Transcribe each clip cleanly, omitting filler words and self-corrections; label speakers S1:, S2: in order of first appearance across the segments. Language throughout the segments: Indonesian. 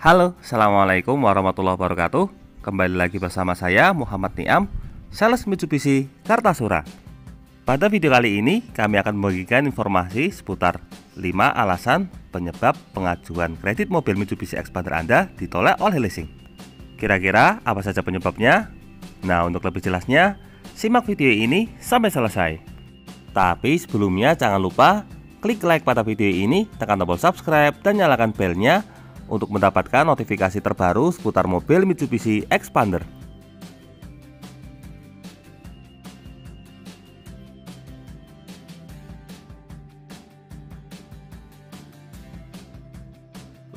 S1: Halo, Assalamualaikum warahmatullahi wabarakatuh. Kembali lagi bersama saya Muhammad Niam, Sales Mitsubishi Kartasura. Pada video kali ini kami akan membagikan informasi seputar 5 alasan penyebab pengajuan kredit mobil Mitsubishi Expander Anda ditolak oleh leasing. Kira-kira apa saja penyebabnya? Nah, untuk lebih jelasnya, simak video ini sampai selesai. Tapi sebelumnya jangan lupa klik like pada video ini, tekan tombol subscribe dan nyalakan belnya untuk mendapatkan notifikasi terbaru seputar mobil Mitsubishi Expander.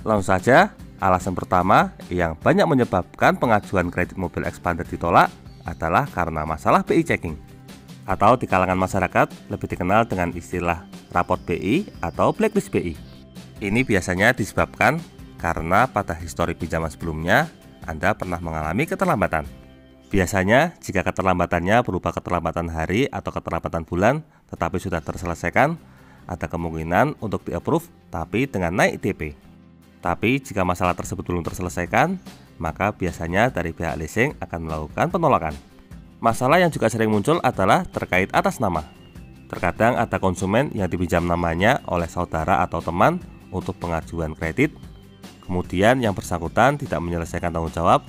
S1: Langsung saja, alasan pertama yang banyak menyebabkan pengajuan kredit mobil Expander ditolak adalah karena masalah BI checking, atau di kalangan masyarakat lebih dikenal dengan istilah raport BI atau blacklist BI. Ini biasanya disebabkan karena pada histori pinjaman sebelumnya Anda pernah mengalami keterlambatan. Biasanya jika keterlambatannya berupa keterlambatan hari atau keterlambatan bulan tetapi sudah terselesaikan, ada kemungkinan untuk di-approve tapi dengan naik DP. Tapi jika masalah tersebut belum terselesaikan, maka biasanya dari pihak leasing akan melakukan penolakan. Masalah yang juga sering muncul adalah terkait atas nama. Terkadang ada konsumen yang dipinjam namanya oleh saudara atau teman untuk pengajuan kredit, kemudian yang bersangkutan tidak menyelesaikan tanggung jawab.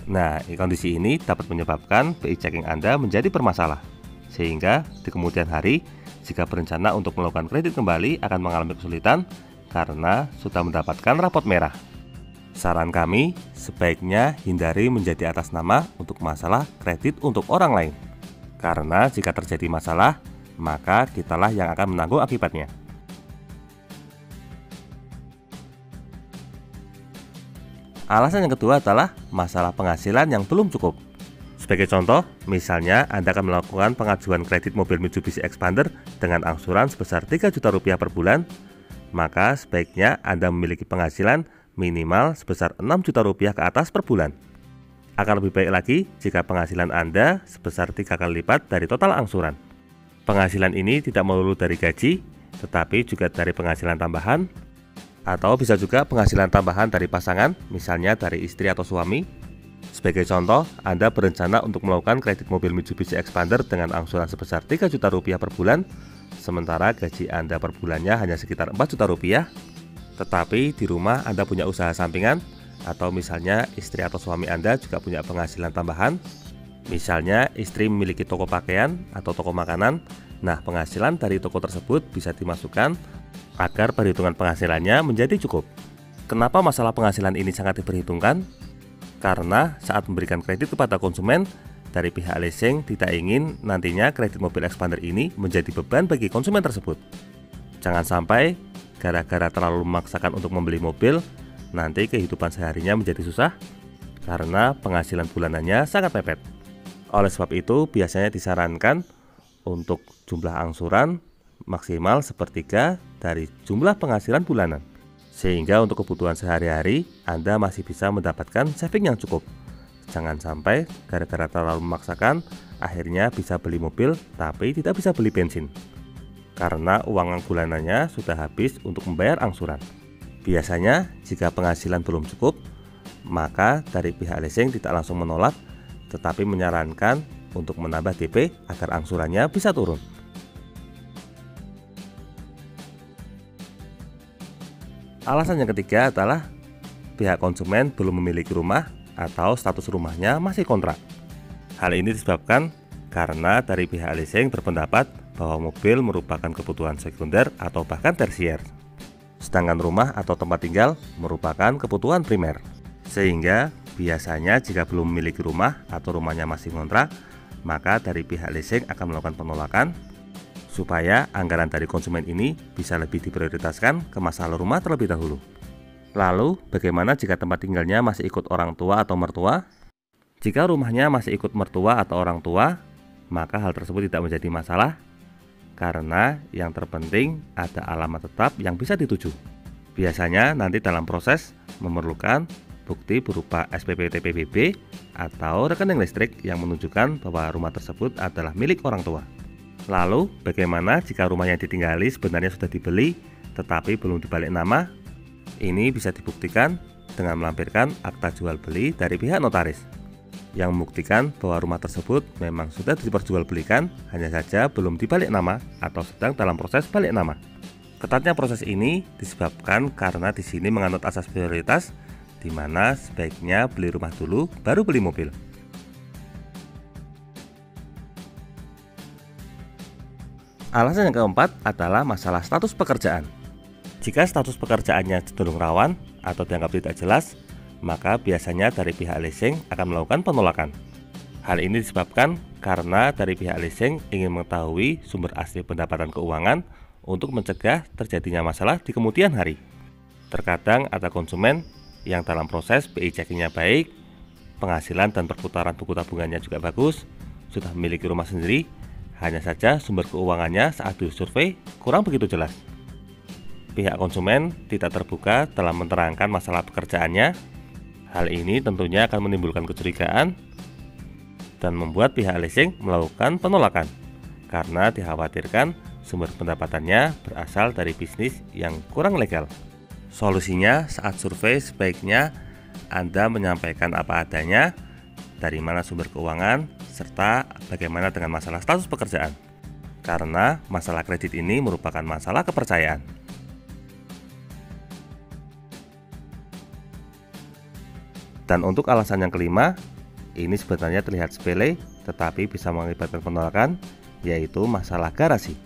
S1: Nah, kondisi ini dapat menyebabkan BI checking Anda menjadi bermasalah, sehingga di kemudian hari jika berencana untuk melakukan kredit kembali akan mengalami kesulitan karena sudah mendapatkan rapot merah. Saran kami, sebaiknya hindari menjadi atas nama untuk masalah kredit untuk orang lain, karena jika terjadi masalah, maka kitalah yang akan menanggung akibatnya. Alasan yang kedua adalah masalah penghasilan yang belum cukup. Sebagai contoh, misalnya Anda akan melakukan pengajuan kredit mobil Mitsubishi Expander dengan angsuran sebesar 3 juta rupiah per bulan, maka sebaiknya Anda memiliki penghasilan minimal sebesar 6 juta rupiah ke atas per bulan. Akan lebih baik lagi jika penghasilan Anda sebesar 3 kali lipat dari total angsuran. Penghasilan ini tidak melulu dari gaji, tetapi juga dari penghasilan tambahan, atau bisa juga penghasilan tambahan dari pasangan, misalnya dari istri atau suami. Sebagai contoh, Anda berencana untuk melakukan kredit mobil Mitsubishi Expander dengan angsuran sebesar 3 juta rupiah per bulan, sementara gaji Anda per bulannya hanya sekitar 4 juta rupiah, tetapi di rumah Anda punya usaha sampingan, atau misalnya istri atau suami Anda juga punya penghasilan tambahan. Misalnya istri memiliki toko pakaian atau toko makanan. Nah, penghasilan dari toko tersebut bisa dimasukkan agar perhitungan penghasilannya menjadi cukup. Kenapa masalah penghasilan ini sangat diperhitungkan? Karena saat memberikan kredit kepada konsumen, dari pihak leasing tidak ingin nantinya kredit mobil Expander ini menjadi beban bagi konsumen tersebut. Jangan sampai gara-gara terlalu memaksakan untuk membeli mobil, nanti kehidupan seharinya menjadi susah karena penghasilan bulanannya sangat mepet. Oleh sebab itu, biasanya disarankan untuk jumlah angsuran maksimal sepertiga dari jumlah penghasilan bulanan, sehingga untuk kebutuhan sehari-hari Anda masih bisa mendapatkan saving yang cukup. Jangan sampai gara-gara terlalu memaksakan akhirnya bisa beli mobil tapi tidak bisa beli bensin, karena uang bulanannya sudah habis untuk membayar angsuran. Biasanya jika penghasilan belum cukup, maka dari pihak leasing tidak langsung menolak, tetapi menyarankan untuk menambah DP agar angsurannya bisa turun. Alasan yang ketiga adalah pihak konsumen belum memiliki rumah atau status rumahnya masih kontrak. Hal ini disebabkan karena dari pihak leasing berpendapat bahwa mobil merupakan kebutuhan sekunder atau bahkan tersier, sedangkan rumah atau tempat tinggal merupakan kebutuhan primer. Sehingga biasanya jika belum memiliki rumah atau rumahnya masih kontrak, maka dari pihak leasing akan melakukan penolakan supaya anggaran dari konsumen ini bisa lebih diprioritaskan ke masalah rumah terlebih dahulu. Lalu, bagaimana jika tempat tinggalnya masih ikut orang tua atau mertua? Jika rumahnya masih ikut mertua atau orang tua, maka hal tersebut tidak menjadi masalah, karena yang terpenting ada alamat tetap yang bisa dituju. Biasanya nanti dalam proses memerlukan bukti berupa SPP TPBB atau rekening listrik yang menunjukkan bahwa rumah tersebut adalah milik orang tua. Lalu, bagaimana jika rumah yang ditinggali sebenarnya sudah dibeli tetapi belum dibalik nama? Ini bisa dibuktikan dengan melampirkan akta jual beli dari pihak notaris yang membuktikan bahwa rumah tersebut memang sudah diperjualbelikan, hanya saja belum dibalik nama atau sedang dalam proses balik nama. Ketatnya proses ini disebabkan karena di sini menganut asas prioritas, di mana sebaiknya beli rumah dulu baru beli mobil. Alasan yang keempat adalah masalah status pekerjaan. Jika status pekerjaannya cenderung rawan atau dianggap tidak jelas, maka biasanya dari pihak leasing akan melakukan penolakan. Hal ini disebabkan karena dari pihak leasing ingin mengetahui sumber asli pendapatan keuangan untuk mencegah terjadinya masalah di kemudian hari. Terkadang ada konsumen yang dalam proses BI checkingnya baik, penghasilan dan perputaran buku tabungannya juga bagus, sudah memiliki rumah sendiri, hanya saja sumber keuangannya saat disurvei kurang begitu jelas. Pihak konsumen tidak terbuka dalam menerangkan masalah pekerjaannya. Hal ini tentunya akan menimbulkan kecurigaan dan membuat pihak leasing melakukan penolakan karena dikhawatirkan sumber pendapatannya berasal dari bisnis yang kurang legal. Solusinya saat survei sebaiknya Anda menyampaikan apa adanya, dari mana sumber keuangan, serta bagaimana dengan masalah status pekerjaan. Karena masalah kredit ini merupakan masalah kepercayaan. Dan untuk alasan yang kelima, ini sebenarnya terlihat sepele tetapi bisa mengakibatkan penolakan, yaitu masalah garasi.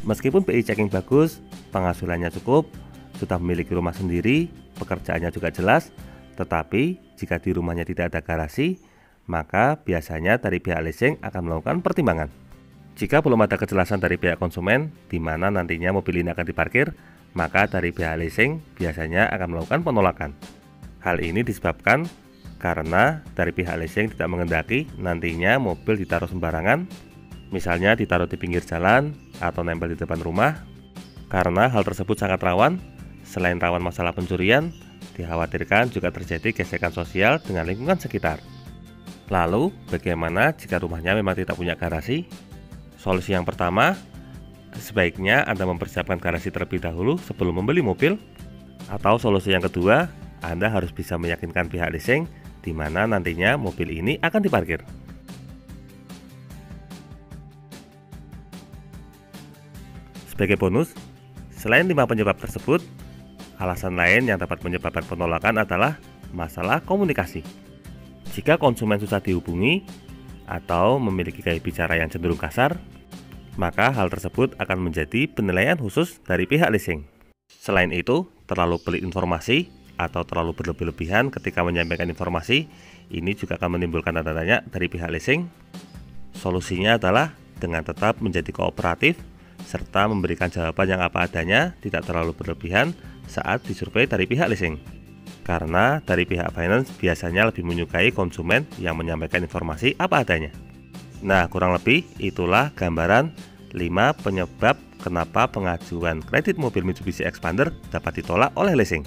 S1: Meskipun BI checking bagus, penghasilannya cukup, sudah memiliki rumah sendiri, pekerjaannya juga jelas, tetapi jika di rumahnya tidak ada garasi, maka biasanya dari pihak leasing akan melakukan pertimbangan. Jika belum ada kejelasan dari pihak konsumen di mana nantinya mobil ini akan diparkir, maka dari pihak leasing biasanya akan melakukan penolakan. Hal ini disebabkan karena dari pihak leasing tidak mengendaki nantinya mobil ditaruh sembarangan, misalnya ditaruh di pinggir jalan atau nempel di depan rumah. Karena hal tersebut sangat rawan, selain rawan masalah pencurian, dikhawatirkan juga terjadi gesekan sosial dengan lingkungan sekitar. Lalu, bagaimana jika rumahnya memang tidak punya garasi? Solusi yang pertama, sebaiknya Anda mempersiapkan garasi terlebih dahulu sebelum membeli mobil. Atau solusi yang kedua, Anda harus bisa meyakinkan pihak leasing di mana nantinya mobil ini akan diparkir. Sebagai bonus, selain 5 penyebab tersebut, alasan lain yang dapat menyebabkan penolakan adalah masalah komunikasi. Jika konsumen susah dihubungi atau memiliki gaya bicara yang cenderung kasar, maka hal tersebut akan menjadi penilaian khusus dari pihak leasing. Selain itu, terlalu pelit informasi atau terlalu berlebih-lebihan ketika menyampaikan informasi, ini juga akan menimbulkan tanda tanya dari pihak leasing. Solusinya adalah dengan tetap menjadi kooperatif serta memberikan jawaban yang apa adanya, tidak terlalu berlebihan saat disurvei dari pihak leasing. Karena dari pihak finance biasanya lebih menyukai konsumen yang menyampaikan informasi apa adanya. Nah, kurang lebih itulah gambaran 5 penyebab kenapa pengajuan kredit mobil Mitsubishi Expander dapat ditolak oleh leasing.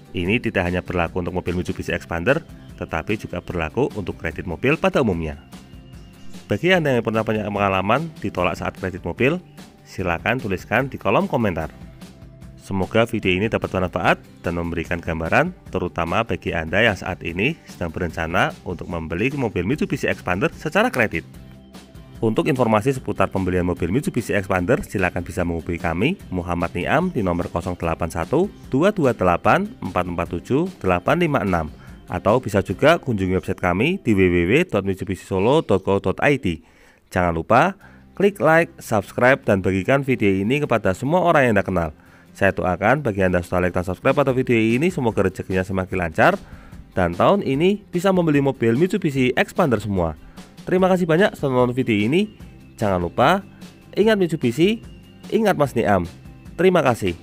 S1: Ini tidak hanya berlaku untuk mobil Mitsubishi Expander, tetapi juga berlaku untuk kredit mobil pada umumnya. Bagi Anda yang pernah punya pengalaman ditolak saat kredit mobil, silakan tuliskan di kolom komentar. Semoga video ini dapat bermanfaat dan memberikan gambaran, terutama bagi Anda yang saat ini sedang berencana untuk membeli mobil Mitsubishi Expander secara kredit. Untuk informasi seputar pembelian mobil Mitsubishi Expander, silakan bisa menghubungi kami, Muhammad Niam, di nomor 081 228 447 856, atau bisa juga kunjungi website kami di www.mitsubishisolo.co.id. Jangan lupa klik like, subscribe, dan bagikan video ini kepada semua orang yang Anda kenal. Saya doakan bagi Anda setelah like dan subscribe pada video ini, semoga rezekinya semakin lancar dan tahun ini bisa membeli mobil Mitsubishi Expander semua. Terima kasih banyak sudah menonton video ini. Jangan lupa, ingat Mitsubishi, ingat Mas Niam. Terima kasih.